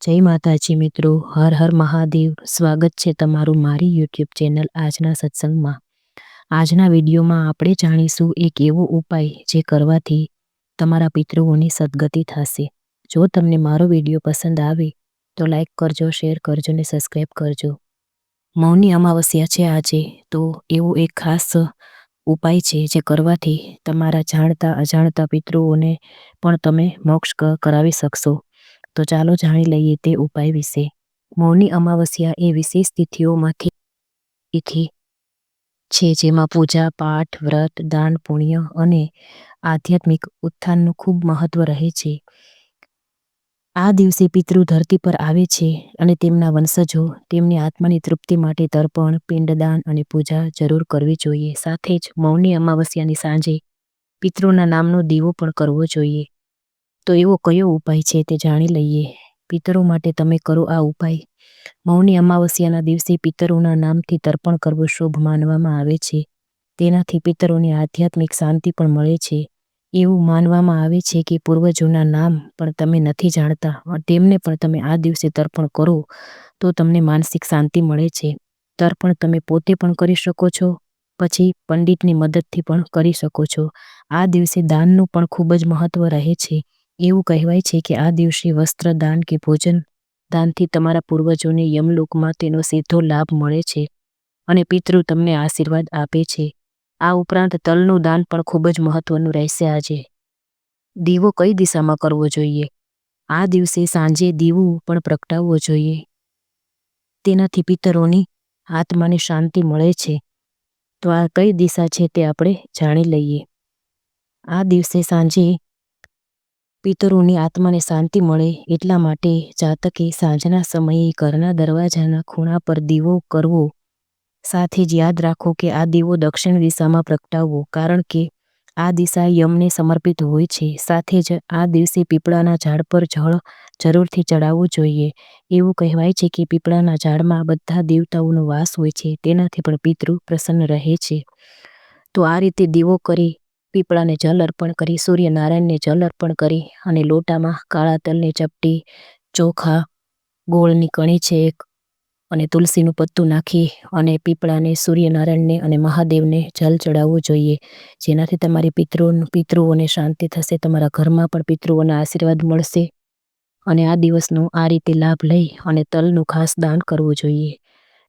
જય માતાજી મિત્રો, હર હર મહાદેવ. સ્વાગત છે તમારું મારી યુટ્યુબ ચેનલ આજના સત્સંગમાં. આજના વિડીયોમાં આપણે જાણીશું એક એવો ઉપાય જે કરવાથી તમારા પિતૃઓની સદગતિ થશે. જો તમને મારો વિડીયો પસંદ આવે તો લાઈક કરજો, શેર કરજો અને સબસ્ક્રાઈબ કરજો. મૌની અમાવસ્યા છે આજે, તો એવો એક ખાસ ઉપાય છે જે કરવાથી તમારા જાણતા અજાણતા પિતૃઓને પણ તમે મોક્ષ કરાવી શકશો. તો ચાલો જાણી લઈએ તે ઉપાય વિશે. મૌની અમાવસ્યા એ વિશેષ તિથિઓમાંથી તિથિ છે જેમાં પૂજા પાઠ, વ્રત, દાન, પુણ્ય અને આધ્યાત્મિક ઉત્થાનનું ખૂબ મહત્વ રહે છે. આ દિવસે પિતૃ ધરતી પર આવે છે અને તેમના વંશજો તેમની આત્માની તૃપ્તિ માટે તર્પણ, પિંડદાન અને પૂજા જરૂર કરવી જોઈએ. સાથે જ મૌની અમાવસ્યાની સાંજે પિતૃના નામનો દીવો પણ કરવો જોઈએ. તો એવો કયો ઉપાય છે તે જાણી લઈએ. પિતરો માટે તમે કરો આ ઉપાય. મૌની અમાવસ્યાના દિવસે પિતરોના નામથી તર્પણ કરવું શુભ માનવામાં આવે છે. તેનાથી પિતરોની આધ્યાત્મિક શાંતિ પણ મળે છે. એવું માનવામાં આવે છે કે પૂર્વજોના નામ પણ તમે નથી જાણતા, તેમને પણ તમે આ દિવસે તર્પણ કરો તો તમને માનસિક શાંતિ મળે છે. તર્પણ તમે પોતે પણ કરી શકો છો, પછી પંડિતની મદદથી પણ કરી શકો છો. આ દિવસે દાનનું પણ ખૂબ જ મહત્વ રહે છે. એવું કહેવાય છે કે આ દિવસે વસ્ત્ર દાન કે ભોજન દાનથી તમારા પૂર્વજોને યમલોકમાં તેનો સીધો લાભ મળે છે અને પિતૃ તમને આશીર્વાદ આપે છે. આ ઉપરાંત તલનું દાન પણ ખૂબ જ મહત્વનું રહેશે આજે. દીવો કઈ દિશામાં કરવો જોઈએ? આ દિવસે સાંજે દીવો પણ પ્રગટાવવો જોઈએ. તેનાથી પિતરોની આત્માને શાંતિ મળે છે. તો આ કઈ દિશા છે તે આપણે જાણી લઈએ. આ દિવસે સાંજે પિતરોની આત્માને શાંતિ મળે એટલા માટે જાતકે સાંજના સમયે ઘરના દરવાજાના ખૂણા પર દીવો કરવો. સાથે જ યાદ રાખો કે આ દીવો દક્ષિણ દિશામાં પ્રગટાવવો, કારણ કે આ દિશા યમને સમર્પિત હોય છે. સાથે જ આ દિવસે પીપળાના ઝાડ પર જળ જરૂરથી ચડાવવું જોઈએ. એવું કહેવાય છે કે પીપળાના ઝાડમાં બધા દેવતાઓનો વાસ હોય છે, તેનાથી પણ પિતૃ પ્રસન્ન રહે છે. તો આ રીતે દીવો કરી, પીપળાને જલ અર્પણ કરી, સૂર્યનારાયણને જલ અર્પણ કરી અને લોટામાં કાળા તલની ચપટી, ચોખા, ગોળની કણી છે એક અને તુલસીનું પત્તું નાખી અને પીપળાને, સૂર્યનારાયણને અને મહાદેવને જલ ચડાવવું જોઈએ. જેનાથી તમારી પિતૃઓને શાંતિ થશે, તમારા ઘરમાં પણ પિતૃઓના આશીર્વાદ મળશે અને આ દિવસનો આ રીતે લાભ લઈ અને તલનું ખાસ દાન કરવું જોઈએ.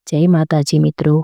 જય માતાજી મિત્રો.